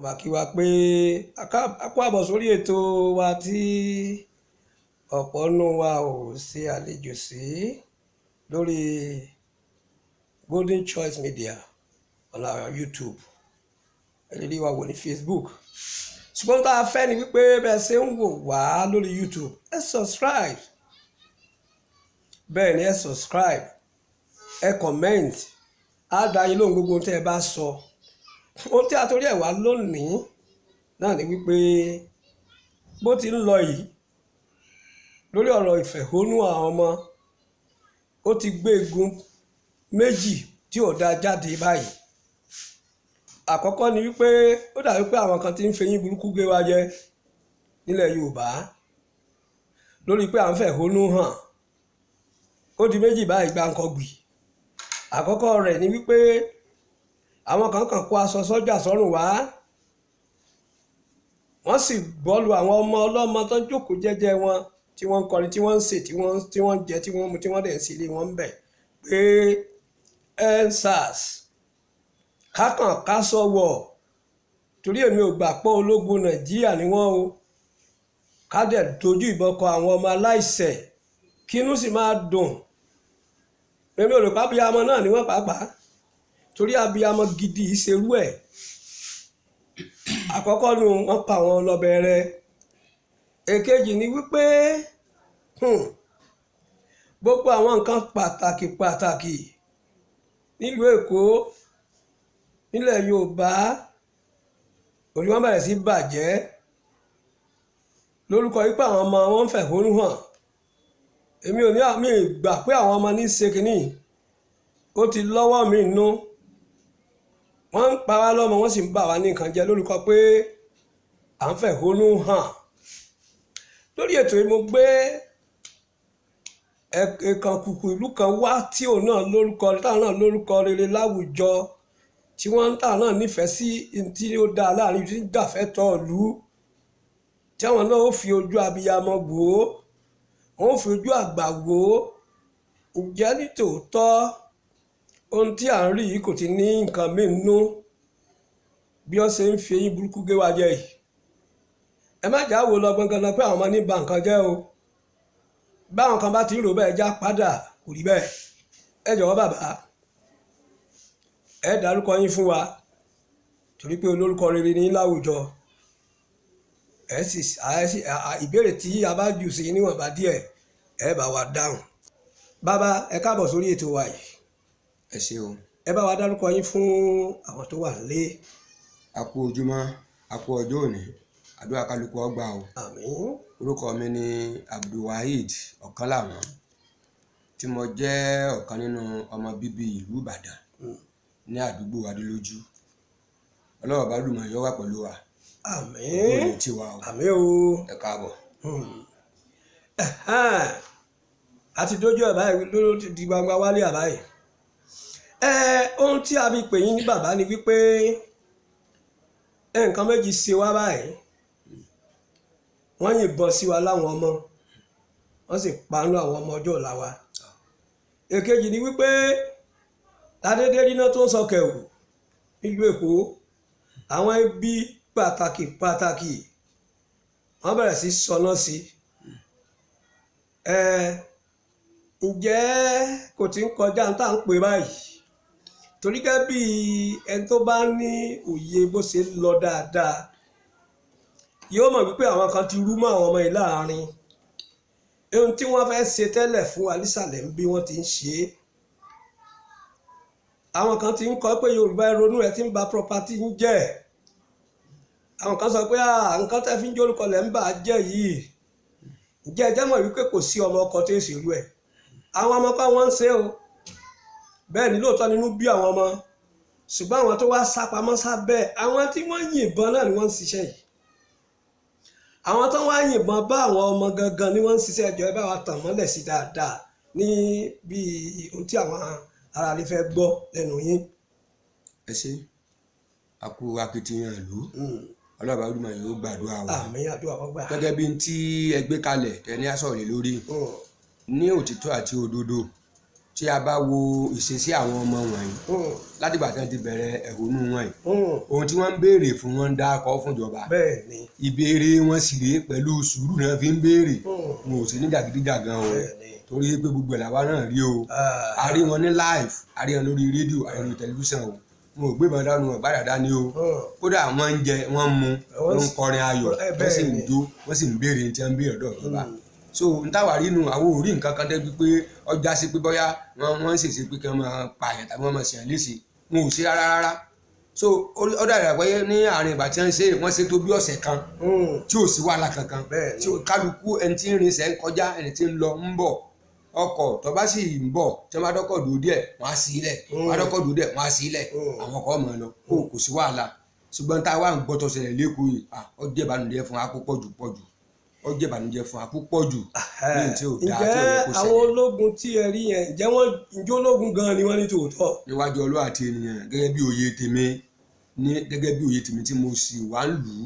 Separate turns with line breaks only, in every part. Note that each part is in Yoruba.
bá kí wa pé a kó àbọ̀ sórí ètò wa tí ọ̀pọ̀ nù wa ò ṣe àlejò sí lórí Golden Choice Media ọ̀nà YouTube ẹ̀lẹ́dí wa wò ní Facebook ṣùgbọ́n tá a fẹ́ ni wípé bẹ́ẹ̀ ṣe ń wò wá lórí YouTube ẹ subscribe bẹ́ẹ̀ ni ẹ subscribe ẹ comment á dá yín lóhùn gbogbo tẹ́ ẹ bá sọ ohun tí a torí ẹ̀ wá lónìí náà ni wípé bó ti ń lọ yìí lórí ọ̀rọ̀ ìfẹ̀hónú àwọn ọmọ ó ti gbé igun méjì tí ò dá jáde báyìí àkọ́kọ́ ni wípé ó dàbí pé àwọn kan ti ń fẹyín burúkú gbé wa jẹ nílẹ̀ Yorùbá lórí pé à ń fẹ̀hónú hàn ó di méjì báyìí gbáǹkọ́gbì àkọ́kọ́ rẹ̀ ni wípé àwọn kan kàn kó aṣọ sọ́jà sọ́rùn wá wọ́n sì bọ́ọ̀lù àwọn ọmọ ọlọ́mọ tó ń jókòó jẹ́jẹ́ wọn tí wọ́n ń kọrin tí wọ́n ń sè tí wọ́n ń jẹ tí wọ́n mu tí wọ́n dẹ̀ ń sílé wọn ń bẹ̀ pé EndSARS kákàn kásọ wọ̀ torí èmi ò gbà pé ológun Nàìjíríà ni wọ́n o ká dẹ̀ dojú ìbọn kọ àwọn ọmọ aláìṣẹ̀ kínú sì máa dùn èmi ò rò pé abiyamọ náà ni wọ́n pàápàá torí abiyamọ gidi ìṣerú ẹ̀ àkọ́kọ́ nu wọ́n pa àwọn ọlọ́bẹ̀rẹ̀ èkejì ni wípé gbogbo àwọn nǹkan pàtàkì nílùú Èkó nílẹ̀ Yorùbá orí wọn bẹ̀rẹ̀ sí bàjẹ́ lórúkọ wípé àwọn ọmọ wọn ń fẹ̀hónú hàn èmi ò ní àmì ìgbà pé àwọn ọmọ ní ṣe kínní ó ti lọ́wọ́ mi nú wọ́n ń pa wá lọ́mọ wọ́n sì ń bà wá ní nǹkan jẹ́ lórúkọ pé à ń fẹ̀hónú hàn lórí ètò yìí mo gbé ẹ̀ẹ̀kan kùkù ìlú kan wá tí òun náà lórúkọ táwọn náà lórúkọ rere láwùjọ tí wọ́n ń tà náà nífẹ̀ẹ́ sí tí ó dáa láàrin tí ń dàfẹ́ tọ́ ìlú tí àwọn náà ó fi ojú abiyamọ wò ó wọ́n ó fi ojú àgbà wò ó ǹjẹ́ ní tòótọ́ ohun tí à ń rí yìí kò ti ní nǹkan mìínú bí wọ́n ṣe ń fi eyín burúkú gé wa jẹ yìí ẹ má jà wò lọ gbọ̀ngàn pé àwọn ọmọ ní ba nǹkan jẹ́ o báwọn kan bá ti rò bẹ́ẹ̀ já padà kò rí bẹ́ẹ̀ ẹ jọ̀wọ́ bàbá ẹ dárúkọ yín fún wa torí pé olórúkọ rere ní láwùjọ ẹ sì ìbéèrè tí a bá jù sí níwọ̀nba díẹ̀ ẹ bá wa dáhùn bàbá ẹ káàbọ̀ sórí ètò wa yìí
ẹ ṣé o
ẹ bá wa dárúkọ yín fún àwọn tó wà nílé.
a kú ojúmọ́ a kú ọjọ́ òní àdúrà kálukú ọgbà o
àmín.
orúkọ mi ni Abdulwaheed Ọ̀kánláwọ̀n tí mo jẹ́ ọ̀kan nínú ọmọ bíbí ìlú Ìbàdàn ní àdúgbò Adélójú Ọlọ́run bá dùnmọ̀ yọ wá pẹ̀lú wa.
àmín àmín o.
ẹ káàbọ̀.
àti dójú ẹ̀ báyìí ló ti di gbangba wálé àbáyé ohun tí a fi pè yín ní bàbá ni wípé nǹkan méjì ṣe wá báyìí wọ́n yìnbọn sí wa láwọn ọmọ wọ́n sì panu àwọn ọmọ ọjọ́ ọ̀la wa èkejì ni wípé ládédé ríná tó ń sọ kẹwù nílùú Èkó àwọn ẹbí pàtàkì wọ́n bẹ̀rẹ̀ sí sọná sí ǹjẹ́ kò tí ń kọjá ní tá à ń pè báyìí torí gẹ́gẹ́ bí ẹni tó bá ní òye bó ṣe ń lọ dáadáa yóò mọ̀ wípé àwọn kan ti rú mọ́ àwọn ọmọ yìí láàrin ohun tí wọ́n fẹ́ ṣe tẹ́lẹ̀ fún wa nísàlẹ̀ ń bí wọ́n ti ń ṣe é àwọn kan ti ń kọ́ pé Yorùbá ronú ẹ̀ tí ń ba property ń jẹ́ àwọn kan sọ pé nǹkan tẹ́ fi ń jórúkọ lẹ̀ ń bà á jẹ́ yìí ǹjẹ́ ẹ jẹ́ mọ̀ wípé kò sí ọmọ ọkọ tó ṣèlú ẹ̀ àwọn ọmọ kan wọ́n ń ṣe o bẹ́ẹ̀ ni lóòótọ́ nínú bí àwọn ọmọ ṣùgbọ́n àwọn tó wá sápamọ́ sábẹ́ àwọn tí wọ́n yìnbọn náà ni wọ́n ń ṣiṣẹ́ yìí àwọn tó wá yìnbọn bá àwọn ọmọ gangan ni wọ́n ń ṣiṣẹ́ ìjọ ẹ bá wa tàn mọ́lẹ̀ sí dáadáa ní bí ohun tí àwọn ará lè fẹ́ gbọ́ lẹ́nu yín.
ẹ ṣé a kú akitiyan ìlú Ọlọ́run olùmọ̀ yóò gbàdúrà wa.
àmín àdúrà wa gbà.
gẹ́gẹ́ bí tí ẹ gbé kalẹ̀ ẹni á sọ̀rọ̀ lórí ní òtítọ́ àti òdodo tí a bá wo ìṣesí àwọn ọmọ wọ̀nyí látìgbà tí wọ́n ti bẹ̀rẹ̀ ẹ̀hónú wọn yìí ohun tí wọ́n ń béèrè fún wọn ń dákọ̀ fúnjọba ìbéèrè wọn sì rèé pẹ̀lú sùúrù náà fi ń béèrè wọn ò sí ní jàgídíjàgan o torí pé gbogbo làwa náà rí o a rí wọn ní live a rí wọn lórí rédíò a rí wọn lórí tẹlifíṣàn o wọn ò gbé ìbọn dání wọn gbàdá dání o kódà wọ́n ń jẹ wọ́n ń mu wọ́n ń kọrin ayọ̀ wọ́n sì ń jó wọ́n sì ń béèrè tí wọ́n ń béèrè ọ̀dọ̀ ìjọba so n táwa rí nu àwọn ò rí nǹkan kan débi pé ọjà sí pé bóyá wọ́n ń ṣèṣe pé kí wọ́n máa pààyàn tàbí wọ́n máa ṣèyàn léṣe wọn ò ṣe rárá so ó dàgbà pé ní àárín ìgbà tí wọ́n ṣe tó bí ọ̀sẹ̀ kan tí ò sí wàhálà kankan tí kálukú ẹni tí ń rinṣẹ́ ń kọjá ẹni tí ń lọ ń bọ̀ ọkọ̀ tó bá sì ń bọ̀ tí wọ́n bá dọ́kọ̀ dúró díẹ̀ wọ́n á sí ilẹ̀ wọ́n bá dọ́kọ̀ dúró díẹ̀ wọ́n á sí ilẹ̀ àwọn ọkọ̀ ọmọ lọ kò sí wàhálà ṣùgbọ́n táwa ń gbọ́ tó ṣẹlẹ̀ lẹ́kọ̀ọ́ yìí ó jẹ́ ìbànújẹ́ fún wa púpọ̀ jù ó jẹ́ ìbànújẹ́ fún wa púpọ̀ jù ní tí ò dáa tí ò yẹ kó ṣẹlẹ̀.
àwọn ológun tí ẹ rí yẹn ǹjẹ́ wọ́n ǹjẹ́ ológun gan-an ni wọ́n ní tòótọ́.
níwájú Ọlọ́run àti ènìyàn gẹ́gẹ́ bí òye tèmi tí mo sì wá ń lù ú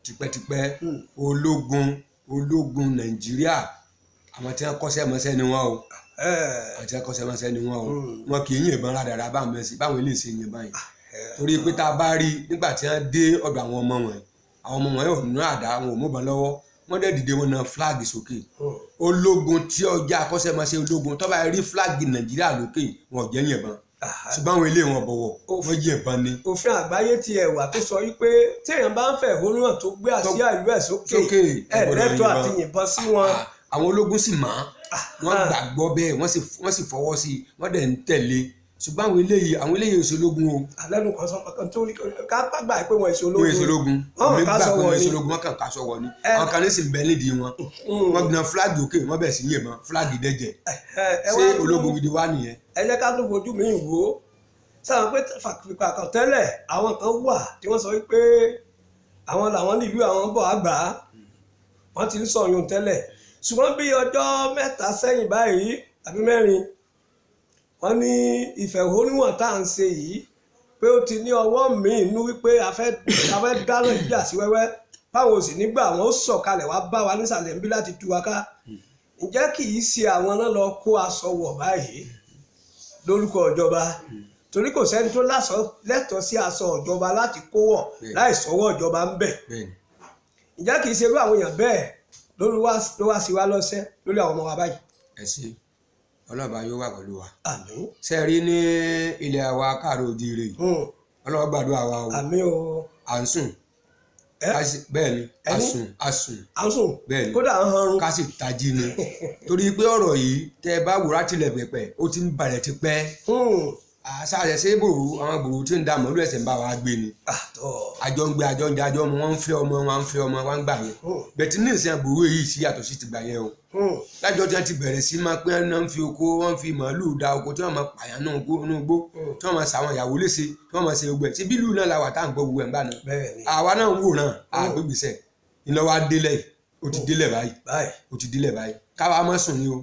tipẹ́tipẹ́ ológun Nàìjíríà àwọn tí wọ́n kọ́ṣẹ́ mọṣẹ́ ni wọ́n o àti akọ́ṣẹ́mọṣẹ́ ni wọ́n o wọn kì í yìnbọn rádaràda báwọn mẹ́sì báwọn ilé ìṣe yìnbọn yìí torí pé tá a bá rí nígbà tí wọ́n dé ọ̀dọ̀ àwọn ọmọ wọn ò ní àdá wọn ò mọ̀bọ̀n lọ́wọ́ wọ́n dẹ̀ dìde wọn náà fúláàgì sókè ológun tí ọjà akọ́ṣẹ́mọṣẹ́ ológun tó bá rí fúláàgì Nàìjíríà lókè wọn ò jẹ́ yìnbọn ṣùgbọ́n àwọn ilé wọn bọ̀wọ̀ wọ́n yìnbọn ni.
òfin àgbáyé ti ẹ̀wà tó sọ wípé téèyàn bá ń fẹ̀ ìhónú hàn tó gbé àsíá ìlú ẹ̀ sókè ẹ̀ lẹ́tọ̀ọ́ àti yìnbọn sí wọn.
àwọn ológun sì mọ̀ wọ́n gbàgbọ́ bẹ́ẹ̀ wọ́n sì fọwọ́ sí i wọ́n dẹ̀ ń tẹ̀lé ṣùgbọ́n àwọn eléyìí èso ológun o.
alẹ́nu kan sọ kan tó ní ká gbà pé wọ́n èso ológun.
wọ́n èso ológun wọ́n gbà pé wọ́n èso ológun wọ́n kàn ká sọ wọ ni àwọn kan ní sì ń bẹ nídìí wọn wọ́n gbìyànjú fúláàgì òkè wọ́n bẹ̀ sí yìnbọn fúláàgì dẹ́jẹ̀ ṣé ológun gidi wá nìyẹn.
ẹ jẹ́ ká tó fojú mi wò ó sáà pé fàkìfà kan tẹ́lẹ̀ àwọn kan wà tí wọ́n sọ wípé àwọn làwọn nílùú àwọn bọ̀ àgbà wọ́n ti ń sọ̀yún tẹ́lẹ̀ ṣùgbọ́n bí ọjọ́ mẹ́ta sẹ́yìn báyìí àbí mẹ́rin wọ́n ní ìfẹ̀hónúhàn tá à ń ṣe yìí pé ó ti ní ọwọ́ míì nú wípé a fẹ́ dáná ìjà sí wẹ́wẹ́ báwọn ò sì nígbà wọn ó sọ̀kalẹ̀ wá bá wa nísàlẹ̀ níbí láti tú wa ká ǹjẹ́ kì í ṣe àwọn náà lọ kó aṣọ wọ̀ báyìí lórúkọ ìjọba torí kò sẹ́ni tó lẹ́tọ̀ọ́ sí aṣọ ìjọba láti kó wọ̀ láì sọ́wọ́ ìjọba ń bẹ̀ ǹjẹ́ kì í ṣe irú àwọn èèyàn bẹ́ẹ̀ ló wá sí wa lọ́sẹ̀ lórí àwọn ọmọ wa báyìí.
ẹ ṣe ọlọ́ba yóò wà pẹ̀lú wa.
àmín.
ṣe rí ní ilẹ̀ wa káàró òjíire ọlọ́ba gbàdúrà wa o.
àmín o.
à ń sùn bẹ́ẹ̀ ni à sùn bẹ́ẹ̀ ni
kódà ń hanrun.
ká sì tají ni torí pé ọ̀rọ̀ yìí tẹ́ ẹ bá wò látilẹ̀ pẹ̀pẹ̀ ó ti ń bàrẹ̀ ti pẹ́ àṣàṣẹ ṣé bòrò àwọn bòrò tí ń da mọ̀lú ẹ̀sẹ̀ ń bá wa gbé ni àjọ ń gbé àjọ ń jẹ àjọ ọmọ wọn ń fẹ́ ọmọ wọn ń fẹ́ ọmọ wọn ń gbà yẹn bẹ̀tí ní ìsìn bòrò èyí sí yàtọ̀ sí ti gbà yẹn o lájọ tí wọn ti bẹ̀rẹ̀ sí máa pé wọn fi oko wọn fi màálù da oko tí wọn máa pààyàn náà nínú igbó tí wọn máa ṣàwọn ìyàwó léṣe tí wọn máa ṣe gbẹ sí bílù náà la wà tá à ń gbọ́ gbogbo ẹ̀ ń gbà náà àwa náà ń wòran àgbègbèsẹ̀ ìnáwó adélẹ̀ ó ti délẹ̀ báyìí káwa má sùn ni o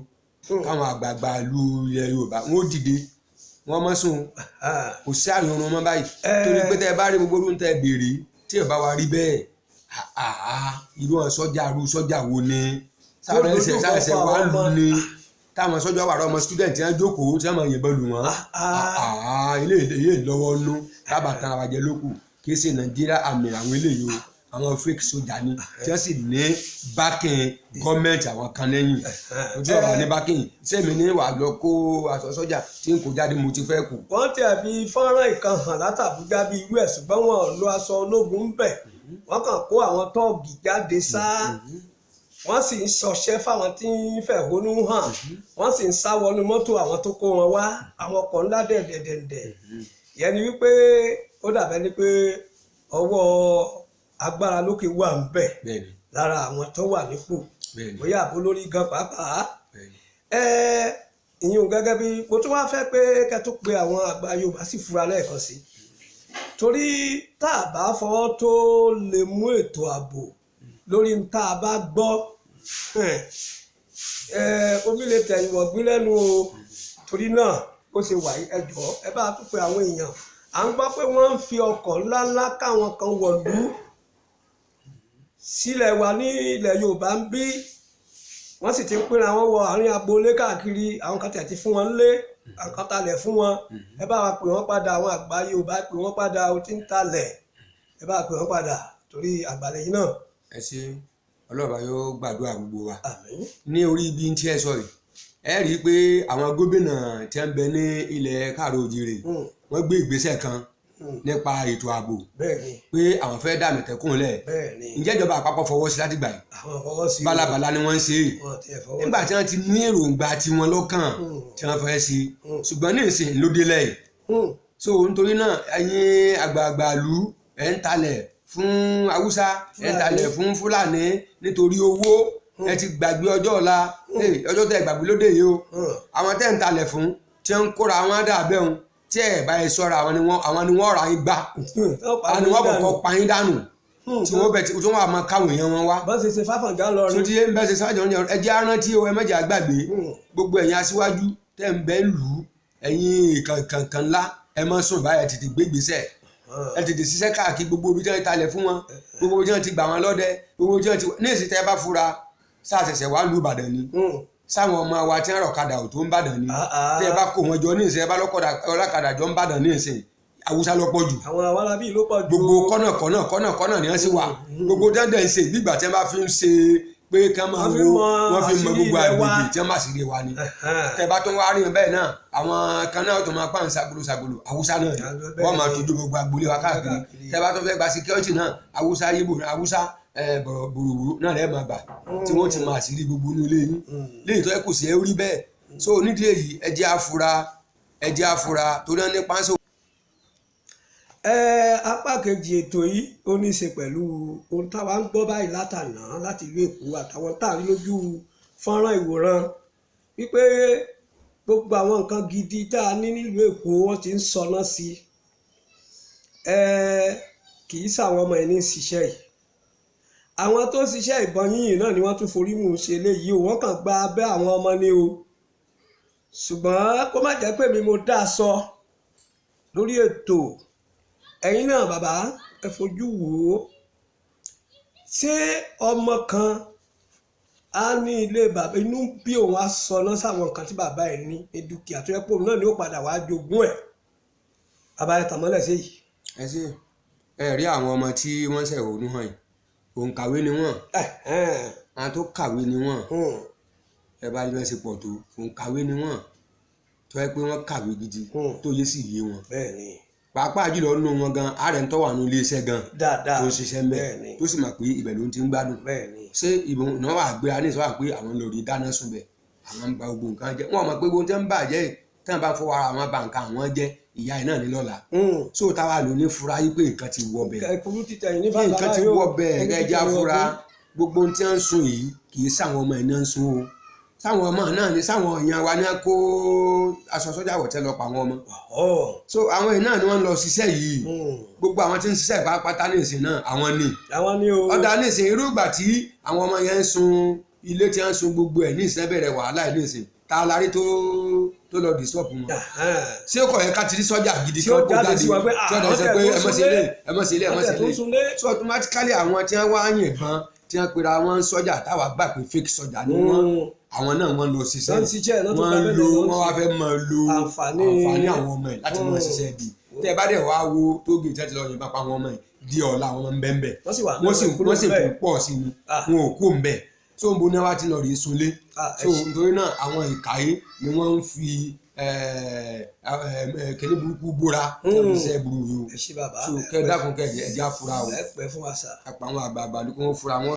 káwọn àgbààgbà lu ilẹ̀ Yorùbá wọn ó dìde wọ́n mọ́ sùn kò sí àrùn ọ̀run mọ́ báyìí torí pé tẹ́ ẹ bá rí gbogbo orun tẹ́ ẹ béèrè tí ẹ bá wa rí bẹ́ẹ̀ irú sọ́jà wo ni sáàrẹ̀sẹ̀ wà lù ni táwọn sọ́jà wà rọ́mọ student tí wọ́n jókòó tí wọ́n máa yìnbọn lù wọ́n ilé ìlọ́wọ́ nú tábàtàn àwàjẹ lókù kì í ṣe Nàìjíríà àmì àwọn eléyìí o àwọn fake soja ni tí wọ́n sì ní backing gọ́ọ̀mẹ̀ntì àwọn kan lẹ́yìn ojú ọ̀rọ̀ ní backing sẹ́mi ní wàá lọ kó aṣọ sọ́jà tí n kò jáde mo ti fẹ́ kù.
wọ́n ti àfi fọ́nrán ìkan hàn látàbújá bíi irú ẹ̀ ṣùgbọ́n wọn ò lo aṣọ ológun ń bẹ̀ wọ́n kàn kó àwọn tọ́ọ̀gì jáde sáá wọ́n sì ń ṣọṣẹ́ fáwọn tí ń fẹ̀hónú hàn wọ́n sì ń sá wọnú mọ́tò àwọn tó kó wọn wá àwọn ọkọ̀ ńlá dẹ̀dẹ̀dẹ̀dẹ̀ ìyẹn ni wípé ó dàbẹ́ ni pé ọwọ́ agbára lókè wà ń bẹ lára àwọn tó wà nípò bóyá àbó lórí gan pàápàá ìyún gẹ́gẹ́ bí mo tún wá fẹ́ pé kẹ́tó pé àwọn àgbà Yorùbá sì fura lẹ́ẹ̀kan sí torí tá a bá fọwọ́ tó lè mú ètò ààbò lórí tá a bá gbọ́ omi lè tẹ̀yìn wọ̀gbìn lẹ́nu o torí náà bó ṣe wà ẹ jọ̀ọ́ ẹ bá tún pé àwọn èèyàn à ń gbọ́ pé wọ́n ń fi ọkọ̀ ńláńlá káwọn kan wọ̀lú sílẹ̀ wa ní ilẹ̀ Yorùbá ń bí wọ́n sì ti ń pínra wọn wọ àárín agboolé káàkiri àwọn kan tẹ̀ ti fún wọn lé àkọtalẹ̀ fún wọn ẹ bá wa pè wọ́n padà àwọn àgbà Yorùbá pè wọ́n padà ó ti ń talẹ̀ ẹ bá wa pè wọ́n padà torí àgbàlẹ̀ yìí náà.
ẹ ṣe ọlọ́ọ̀bá yóò gbàdúrà gbogbo wa.
àmín.
ní orí ibi tí ẹ sọ yìí ẹ rí i pé àwọn gómìnà tí ń bẹ ní ilẹ̀ káàró òjìrè wọ́n gbé ìgbésẹ̀ kan nípa ètò ààbò
bẹ́ẹ̀ni
pé àwọn fẹ́ dá Àmọ̀tẹ́kùn lẹ̀.
bẹ́ẹ̀ni.
ǹjẹ́ ìjọba àpapọ̀ fọwọ́ sí láti gbà yìí.
àwọn fọwọ́ sí.
bálabàla ni wọ́n ń ṣe é nígbà tí wọ́n ti ní èròǹgbà tiwọn lọ́kàn tí wọ́n fẹ́ ṣe ṣùgbọ́n ní ìsìn ló délẹ̀ yìí. so nítorí náà ẹ̀yin àgbààgbà ìlú ẹ̀ ń talẹ̀ fún Haúsá ẹ̀ ń talẹ̀ fún Fúlàní nítorí owó ẹ ti gbàgbé ọjọ́ ọ̀la ọjọ́ tẹ́ gbàgbé lóde yìí o àwọn tẹ́ ń talẹ̀ fún tí wọ́n ń kóra àwọn àdàbẹ̀ wọn tí ẹ bá yẹ sọ́ra àwọn ni wọ́n ra yín gbá àwọn ni wọ́n kọ́kọ́ pa yín dànù tí wọ́n bẹ̀ tí wọ́n máa káwọn èèyàn wọn wá.
bá ṣe ṣe Fáfànjà lọ rí.
sotí ń bẹ́ ṣe sáájọ ní ẹ jẹ́ arántí o ẹ má jẹ́ àgbàgbé gbogbo ẹ̀yin aṣíwájú tẹ́ ń bẹ́ lù ú ẹ̀yin kankan ńlá ẹ má sùn báyìí ẹ tètè gbé gbèsè ẹ tètè ṣiṣẹ́ káàkiri gbogbo ibi tí wọ́n ti talẹ̀ fún wọn gbogbo ibi tí wọ́n ti gbà wọn lọ́dẹ gbogbo ibi tí wọ́n ti ní ìsìn tẹ́ bá fura sáà ṣẹ̀ṣẹ̀ wá lù Ìbàdàn ni sáwọn ọmọ wa tí ń rọ̀kadà ò tó ń bàdàn ni tí ẹ bá kó wọn jọ ní ìsìn ẹ bá ọlọ́kadà jọ ń bàdàn ní ìsìn Haúsá ló pọ̀ jù. àwọn
arábí ló pọ̀ jù.
gbogbo kọ́nà ni wọ́n sì wà gbogbo dandan ṣe gbígbà tí wọ́n bá fi ń ṣe pé kí wọ́n máa wo wọ́n fi mọ gbogbo àgbègbè tí wọ́n bá sì rí wa ni. tẹ bá tó ń wá rí bẹ́ẹ̀ náà àwọn kan náà tó máa pa ń sagolo Haúsá náà ni wọ́n máa tójú gbogbo agboolé wa káàkiri tẹ bá tó fẹ́ gba security náà Haúsá yíbo Haúsá bòròbòrò náà lẹ́ẹ̀ máa gbà tí wọ́n ti máa sì rí gbogbo inú ilé yín léyìí tó yẹ kò sí ẹ rí bẹ́ẹ̀ so nídìí èyí ẹ jẹ́ afura torí wọn ní pánsó.
apá kejì ètò yìí ó ní í ṣe pẹ̀lú ohun táwa ń gbọ́ báyìí látàná láti ìlú Èkó àtàwọn tá à ń lójú fọ́nrán ìwòran wípé gbogbo àwọn nǹkan gidi tá a ní nílùú Èkó wọ́n ti ń sọná sí kì í ṣàwọn ọmọ ẹni ṣiṣẹ́ yìí àwọn tó ń ṣiṣẹ́ ìbọn yíyìn náà ni wọ́n tún forí mú un ṣe eléyìí o wọ́n kàn gba abẹ́ àwọn ọmọ ni o ṣùgbọ́n kó má jẹ́ pé mi mo dá a sọ lórí ètò ẹ̀yin náà bàbá ẹ fojú wò ó ṣé ọmọ kan á ní ilé bàbá inú bí òun á sọ náà sáwọn nǹkan tí bàbá ẹ̀ ní dúkìá tó yẹ pé òun náà ni ó padà wàá jogún ẹ̀ bàbá ẹ̀ tàmọ́lẹ̀ sí yìí.
ẹ ṣe ẹ rí àwọn ọmọ tí wọ́n ṣẹ̀hónú hàn yìí òǹkàwé ni wọ́n àwọn tó kàwé ni wọ́n ẹ bá yẹ ṣe pọ̀ tó òǹkàwé ni wọ́n tó yẹ pé wọ́n kàwé gidi tó yé sì yé wọn pàápàá jùlọ nínú wọn gan ààrẹ ń tọ́ wà ní iléeṣẹ́ gan tó ń ṣiṣẹ́ mbẹ́ tó sì mọ̀ pé ibẹ̀ ló ti ń gbádùn ṣé ìbọn náà wà gbé ani sọ wà pé àwọn lórí dáná sun bẹ̀ àwọn ń ba gbogbo nǹkan jẹ́ wọn mọ̀ pé gbogbo tẹ́ ń bàjẹ́ tí wọ́n bá fọwọ́ ara wọn ba nǹkan àwọn jẹ́ ìyá ẹ̀ náà ní lọ́la so táwa lò ní fura yí pé nǹkan ti wọ bẹ̀ nǹkan ti wọ bẹ̀ ẹja fura gbogbo tí wọ́n ń sun yìí kì í sáwọn ọmọ ẹ̀ náà ń sun o sáwọn ọmọ náà ni sáwọn èèyàn wa ní kó aṣọ sọ́jà wọ̀tẹ́ lọ pa àwọn ọmọ so àwọn èèyàn náà ni wọ́n lọ ṣiṣẹ́ yìí gbogbo àwọn tí ń ṣiṣẹ́ pátá ní ìsìn náà àwọn ni ọ̀dà ní ìsìn irú ìgbà tí àwọn ọmọ yẹn ń sun ilé tí wọ́n ń sun gbogbo ẹ̀ ní ìsìn bẹ̀rẹ̀ wàhálà ní ìsìn tá a larí tó lọ disturb wọn ṣé kò yẹ ká ti rí sọ́jà gidi kan kó jáde tí ọ̀dọ̀ sọ pé ẹ mọ̀ sí ilé so automatically àwọn tí wọ́n wá yìnbọn tí wọ́n pera wọn sọ́jà táwa gbà pé fake sọ́jà ni wọ́n àwọn náà wọ́n lọ ṣiṣẹ́ wọ́n wá fẹ́ máa lo àǹfààní àwọn ọmọ ẹ̀ láti máa ṣiṣẹ́ bí tẹ́ ẹ bá dẹ̀ wá wo tóògì tẹ́tí lọ yìnbọn pa àwọn ọmọ ẹ̀ di ọ̀la àwọn ọmọ ń bẹ́ ń bẹ̀ wọ́n sì pọ̀ sí ni wọn ò kó ń bẹ̀ so ń bo ní wá ti lọ rí sunlé so nítorí náà àwọn ìkàyé ni wọ́n ń fi kẹ́lẹ́ burúkú bóra iṣẹ́ burú yìí o so kẹ́ dákun kẹ́ ẹ̀jẹ̀ afura o
ẹ pẹ́ fún wa sà
àpà àwọn àgbààgbà ni kí wọ́n fura wọn.